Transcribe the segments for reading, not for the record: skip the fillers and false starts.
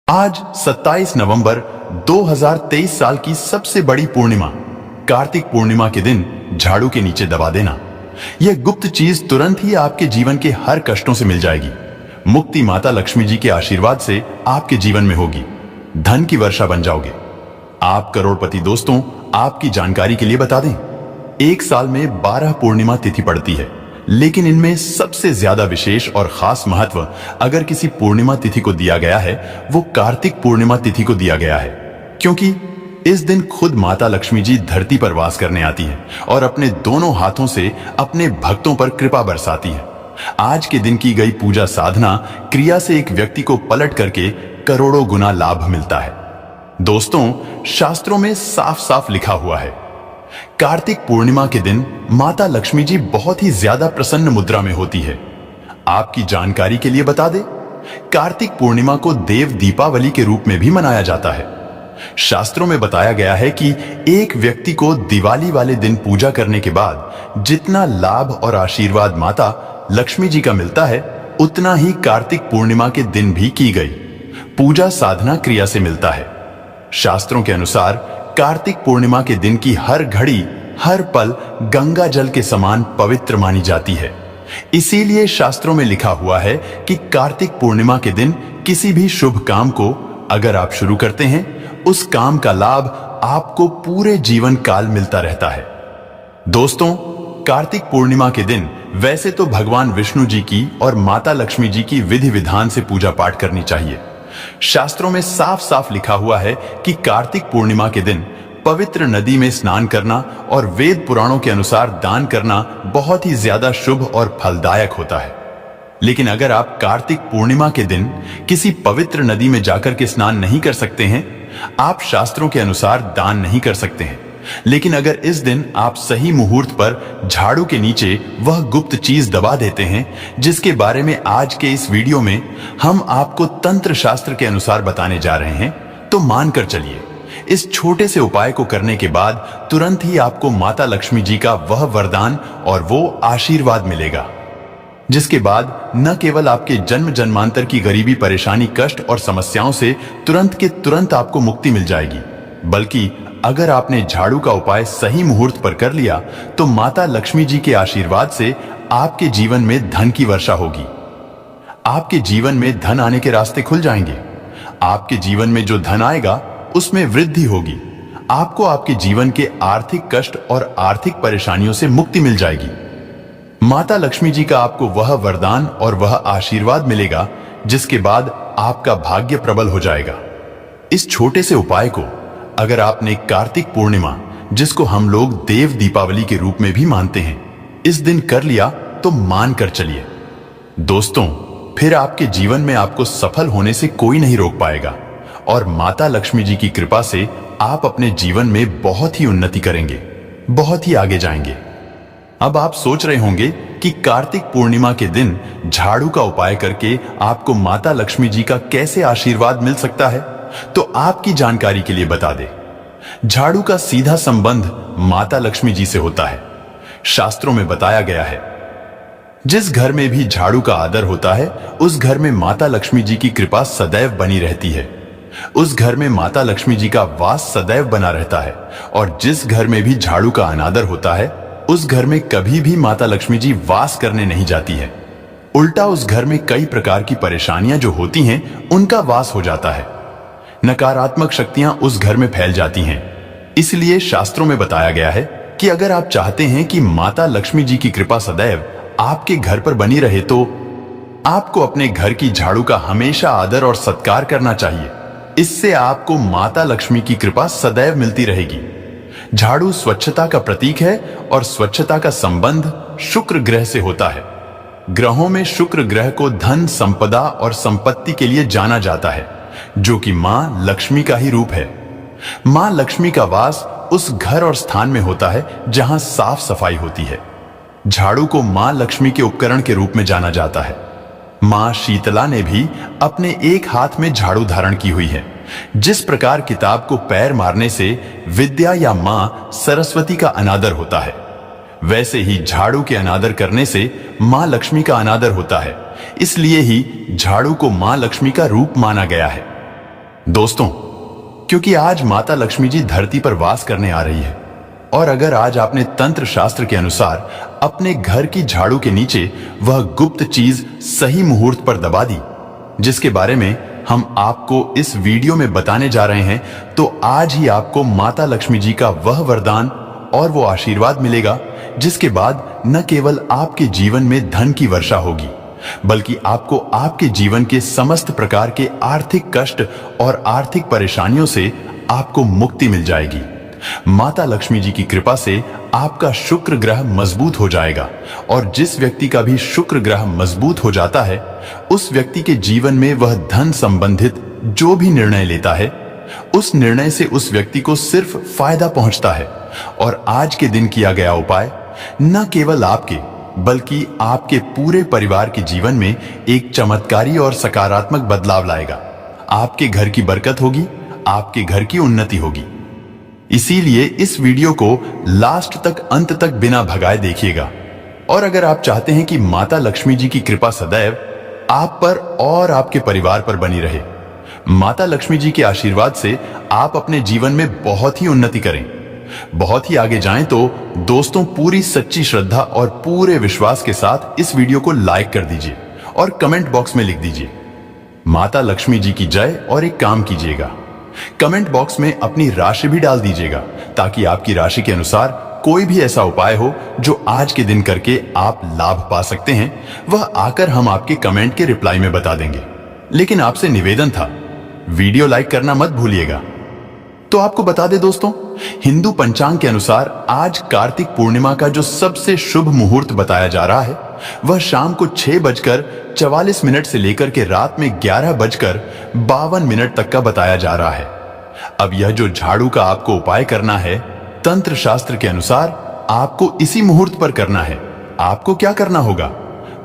आज 27 नवंबर 2023 साल की सबसे बड़ी पूर्णिमा कार्तिक पूर्णिमा के दिन झाड़ू के नीचे दबा देना। यह गुप्त चीज तुरंत ही आपके जीवन के हर कष्टों से मिल जाएगी। मुक्ति माता लक्ष्मी जी के आशीर्वाद से आपके जीवन में होगी। धन की वर्षा बन जाओगे। आप करोड़पति। दोस्तों, आपकी जानकारी के लिए बता दें, एक साल में 12 पूर्णिमा तिथि पड़ती है, लेकिन इनमें सबसे ज्यादा विशेष और खास महत्व अगर किसी पूर्णिमा तिथि को दिया गया है, वो कार्तिक पूर्णिमा तिथि को दिया गया है, क्योंकि इस दिन खुद माता लक्ष्मी जी धरती पर वास करने आती है और अपने दोनों हाथों से अपने भक्तों पर कृपा बरसाती है। आज के दिन की गई पूजा साधना क्रिया से एक व्यक्ति को पलट करके करोड़ों गुना लाभ मिलता है। दोस्तों, शास्त्रों में साफ साफ लिखा हुआ है, कार्तिक पूर्णिमा के दिन माता लक्ष्मी जी बहुत ही ज्यादा प्रसन्न मुद्रा में होती है। आपकी जानकारी के लिए बता दें, कार्तिक पूर्णिमा को देव दीपावली के रूप में भी मनाया जाता है। शास्त्रों में बताया गया है कि एक व्यक्ति को दिवाली वाले दिन पूजा करने के बाद जितना लाभ और आशीर्वाद माता लक्ष्मी जी का मिलता है, उतना ही कार्तिक पूर्णिमा के दिन भी की गई पूजा साधना क्रिया से मिलता है। शास्त्रों के अनुसार कार्तिक पूर्णिमा के दिन की हर घड़ी, हर पल गंगा जल के समान पवित्र मानी जाती है। इसीलिए शास्त्रों में लिखा हुआ है कि कार्तिक पूर्णिमा के दिन किसी भी शुभ काम को अगर आप शुरू करते हैं, उस काम का लाभ आपको पूरे जीवन काल मिलता रहता है। दोस्तों, कार्तिक पूर्णिमा के दिन वैसे तो भगवान विष्णु जी की और माता लक्ष्मी जी की विधि विधान से पूजा पाठ करनी चाहिए। शास्त्रों में साफ साफ लिखा हुआ है कि कार्तिक पूर्णिमा के दिन पवित्र नदी में स्नान करना और वेद पुराणों के अनुसार दान करना बहुत ही ज्यादा शुभ और फलदायक होता है। लेकिन अगर आप कार्तिक पूर्णिमा के दिन किसी पवित्र नदी में जाकर के स्नान नहीं कर सकते हैं, आप शास्त्रों के अनुसार दान नहीं कर सकते हैं, लेकिन अगर इस दिन आप सही मुहूर्त पर झाड़ू के नीचे वह गुप्त चीज दबा देते हैं, जिसके बारे में आज के इस वीडियो में हम आपको तंत्र शास्त्र के अनुसार बताने जा रहे हैं, तो मानकर चलिए, इस छोटे से उपाय को करने के बाद तुरंत ही आपको माता लक्ष्मी जी का वह वरदान और वो आशीर्वाद मिलेगा, जिसके बाद न केवल आपके जन्म जन्मांतर की गरीबी, परेशानी, कष्ट और समस्याओं से तुरंत के तुरंत आपको मुक्ति मिल जाएगी, बल्कि अगर आपने झाड़ू का उपाय सही मुहूर्त पर कर लिया तो माता लक्ष्मी जी के आशीर्वाद से आपके जीवन में धन की वर्षा होगी। आपके जीवन में धन आने के रास्ते खुल जाएंगे। आपके जीवन में जो धन आएगा उसमें वृद्धि होगी। आपको आपके जीवन के आर्थिक कष्ट और आर्थिक परेशानियों से मुक्ति मिल जाएगी। माता लक्ष्मी जी का आपको वह वरदान और वह आशीर्वाद मिलेगा, जिसके बाद आपका भाग्य प्रबल हो जाएगा। इस छोटे से उपाय को अगर आपने कार्तिक पूर्णिमा, जिसको हम लोग देव दीपावली के रूप में भी मानते हैं, इस दिन कर लिया तो मान कर चलिए दोस्तों, फिर आपके जीवन में आपको सफल होने से कोई नहीं रोक पाएगा और माता लक्ष्मी जी की कृपा से आप अपने जीवन में बहुत ही उन्नति करेंगे, बहुत ही आगे जाएंगे। अब आप सोच रहे होंगे कि कार्तिक पूर्णिमा के दिन झाड़ू का उपाय करके आपको माता लक्ष्मी जी का कैसे आशीर्वाद मिल सकता है, तो आपकी जानकारी के लिए बता दें, झाड़ू का सीधा संबंध माता लक्ष्मी जी से होता है। शास्त्रों में बताया गया है, जिस घर में भी झाड़ू का आदर होता है, उस घर में माता लक्ष्मी जी की कृपा सदैव बनी रहती है। उस घर में माता लक्ष्मी जी का वास सदैव बना रहता है और जिस घर में भी झाड़ू का अनादर होता है, उस घर में कभी भी माता लक्ष्मी जी वास करने नहीं जाती है। उल्टा उस घर में कई प्रकार की परेशानियां जो होती हैं, उनका वास हो जाता है। नकारात्मक शक्तियां उस घर में फैल जाती हैं। इसलिए शास्त्रों में बताया गया है कि अगर आप चाहते हैं कि माता लक्ष्मी जी की कृपा सदैव आपके घर पर बनी रहे, तो आपको अपने घर की झाड़ू का हमेशा आदर और सत्कार करना चाहिए। इससे आपको माता लक्ष्मी की कृपा सदैव मिलती रहेगी। झाड़ू स्वच्छता का प्रतीक है और स्वच्छता का संबंध शुक्र ग्रह से होता है। ग्रहों में शुक्र ग्रह को धन, संपदा और संपत्ति के लिए जाना जाता है, जो कि मां लक्ष्मी का ही रूप है। मां लक्ष्मी का वास उस घर और स्थान में होता है जहां साफ सफाई होती है। झाड़ू को मां लक्ष्मी के उपकरण के रूप में जाना जाता है। मां शीतला ने भी अपने एक हाथ में झाड़ू धारण की हुई है। जिस प्रकार किताब को पैर मारने से विद्या या मां सरस्वती का अनादर होता है, वैसे ही झाड़ू के अनादर करने से मां लक्ष्मी का अनादर होता है। इसलिए ही झाड़ू को मां लक्ष्मी का रूप माना गया है। दोस्तों, क्योंकि आज माता लक्ष्मी जी धरती पर वास करने आ रही है और अगर आज आपने तंत्र शास्त्र के अनुसार अपने घर की झाड़ू के नीचे वह गुप्त चीज सही मुहूर्त पर दबा दी, जिसके बारे में हम आपको इस वीडियो में बताने जा रहे हैं, तो आज ही आपको माता लक्ष्मी जी का वह वरदान और वो आशीर्वाद मिलेगा जिसके बाद न केवल आपके जीवन में धन की वर्षा होगी, बल्कि आपको आपके जीवन के समस्त प्रकार के आर्थिक कष्ट और आर्थिक परेशानियों से आपको मुक्ति मिल जाएगी। माता लक्ष्मी जी की कृपा से आपका शुक्र ग्रह मजबूत हो जाएगा और जिस व्यक्ति का भी शुक्र ग्रह मजबूत हो जाता है, उस व्यक्ति के जीवन में वह धन संबंधित जो भी निर्णय लेता है, उस निर्णय से उस व्यक्ति को सिर्फ फायदा पहुंचता है। और आज के दिन किया गया उपाय न केवल आपके बल्कि आपके पूरे परिवार के जीवन में एक चमत्कारी और सकारात्मक बदलाव लाएगा। आपके घर की बरकत होगी, आपके घर की उन्नति होगी। इसीलिए इस वीडियो को लास्ट तक, अंत तक बिना भगाए देखिएगा। और अगर आप चाहते हैं कि माता लक्ष्मी जी की कृपा सदैव आप पर और आपके परिवार पर बनी रहे, माता लक्ष्मी जी के आशीर्वाद से आप अपने जीवन में बहुत ही उन्नति करें, बहुत ही आगे जाएं, तो दोस्तों पूरी सच्ची श्रद्धा और पूरे विश्वास के साथ इस वीडियो को लाइक कर दीजिए और कमेंट बॉक्स में लिख दीजिए माता लक्ष्मी जी की जय। और एक काम कीजिएगा, कमेंट बॉक्स में अपनी राशि भी डाल दीजिएगा ताकि आपकी राशि के अनुसार कोई भी ऐसा उपाय हो जो आज के दिन करके आप लाभ पा सकते हैं, वह आकर हम आपके कमेंट के रिप्लाई में बता देंगे। लेकिन आपसे निवेदन था, वीडियो लाइक करना मत भूलिएगा। तो आपको बता दें दोस्तों, हिंदू पंचांग के अनुसार आज कार्तिक पूर्णिमा का जो सबसे शुभ मुहूर्त बताया जा रहा है, वह शाम को 6:44 से लेकर के रात में 11:52 तक का बताया जा रहा है। अब यह जो झाड़ू का आपको उपाय करना है, तंत्र शास्त्र के अनुसार आपको इसी मुहूर्त पर करना है। आपको क्या करना होगा,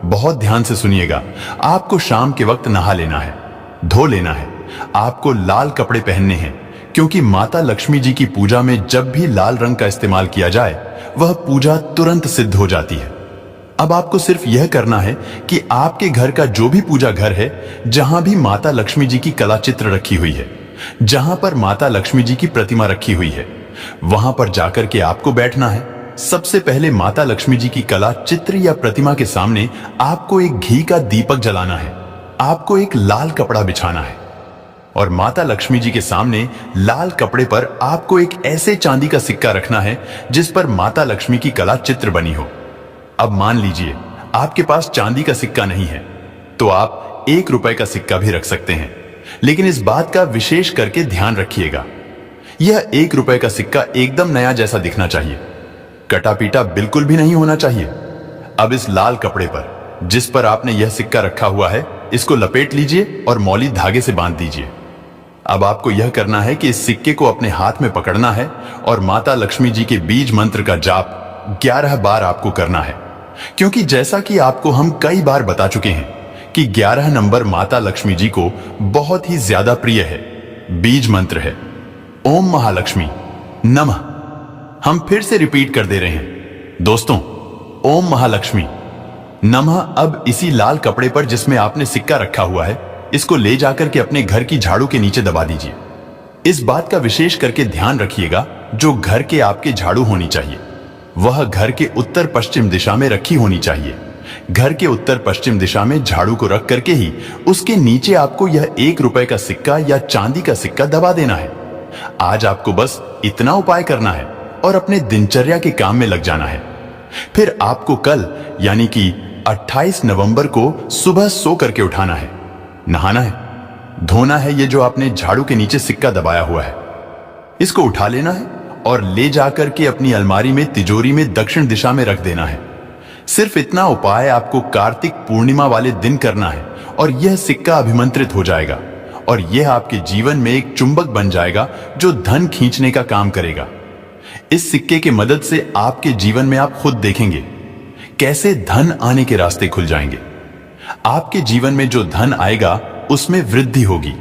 बहुत ध्यान से सुनिएगा। आपको शाम के वक्त नहा लेना है, धो लेना है। आपको लाल कपड़े पहनने हैं, क्योंकि माता लक्ष्मी जी की पूजा में जब भी लाल रंग का इस्तेमाल किया जाए, वह पूजा तुरंत सिद्ध हो जाती है। अब आपको सिर्फ यह करना है कि आपके घर का जो भी पूजा घर है, जहां भी माता लक्ष्मी जी की कला चित्र रखी हुई है, जहां पर माता लक्ष्मी जी की प्रतिमा रखी हुई है, वहां पर जाकर के आपको बैठना है। सबसे पहले माता लक्ष्मी जी की कला चित्र या प्रतिमा के सामने आपको एक घी का दीपक जलाना है। आपको एक लाल कपड़ा बिछाना है और माता लक्ष्मी जी के सामने लाल कपड़े पर आपको एक ऐसे चांदी का सिक्का रखना है जिस पर माता लक्ष्मी की कला चित्र बनी हो। अब मान लीजिए आपके पास चांदी का सिक्का नहीं है, तो आप 1 रुपए का सिक्का भी रख सकते हैं, लेकिन इस बात का विशेष करके ध्यान रखिएगा, यह 1 रुपए का सिक्का एकदम नया जैसा दिखना चाहिए, कटा पीटा बिल्कुल भी नहीं होना चाहिए। अब इस लाल कपड़े पर जिस पर आपने यह सिक्का रखा हुआ है, इसको लपेट लीजिए और मौली धागे से बांध दीजिए। अब आपको यह करना है कि इस सिक्के को अपने हाथ में पकड़ना है और माता लक्ष्मी जी के बीज मंत्र का जाप 11 बार आपको करना है, क्योंकि जैसा कि आपको हम कई बार बता चुके हैं कि 11 नंबर माता लक्ष्मी जी को बहुत ही ज्यादा प्रिय है। बीज मंत्र है ओम महालक्ष्मी नमः। हम फिर से रिपीट कर दे रहे हैं दोस्तों, ओम महालक्ष्मी नमः। अब इसी लाल कपड़े पर जिसमें आपने सिक्का रखा हुआ है, इसको ले जाकर के अपने घर की झाड़ू के नीचे दबा दीजिए। इस बात का विशेष करके ध्यान रखिएगा, जो घर के आपके झाड़ू होनी चाहिए वह घर के उत्तर पश्चिम दिशा में रखी होनी चाहिए। घर के उत्तर पश्चिम दिशा में झाड़ू को रख करके ही उसके नीचे आपको यह 1 रुपए का सिक्का या चांदी का सिक्का दबा देना है। आज आपको बस इतना उपाय करना है और अपने दिनचर्या के काम में लग जाना है। फिर आपको कल यानी कि 28 नवंबर को सुबह सो करके उठाना है, नहाना है, धोना है ये जो आपने झाड़ू के नीचे सिक्का दबाया हुआ है, इसको उठा लेना है और ले जाकर के अपनी अलमारी में तिजोरी में दक्षिण दिशा में रख देना है। सिर्फ इतना उपाय आपको कार्तिक पूर्णिमा वाले दिन करना है और यह सिक्का अभिमंत्रित हो जाएगा और यह आपके जीवन में एक चुंबक बन जाएगा जो धन खींचने का काम करेगा। इस सिक्के की मदद से आपके जीवन में आप खुद देखेंगे कैसे धन आने के रास्ते खुल जाएंगे। आपके जीवन में जो धन आएगा उसमें वृद्धि होगी।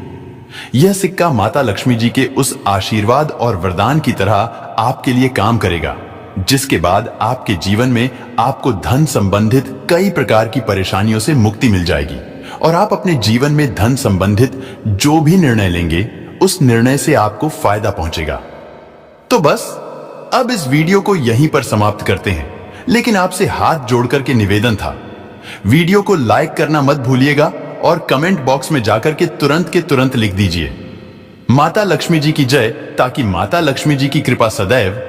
यह सिक्का माता लक्ष्मी जी के उस आशीर्वाद और वरदान की तरह आपके लिए काम करेगा, जिसके बाद आपके जीवन में आपको धन संबंधित कई प्रकार की परेशानियों से मुक्ति मिल जाएगी और आप अपने जीवन में धन संबंधित जो भी निर्णय लेंगे उस निर्णय से आपको फायदा पहुंचेगा। तो बस अब इस वीडियो को यहीं पर समाप्त करते हैं, लेकिन आपसे हाथ जोड़कर के निवेदन था, वीडियो को लाइक करना मत भूलिएगा और कमेंट बॉक्स में जाकर के तुरंत लिख दीजिए माता लक्ष्मी जी की जय, ताकि माता लक्ष्मी जी की कृपा सदैव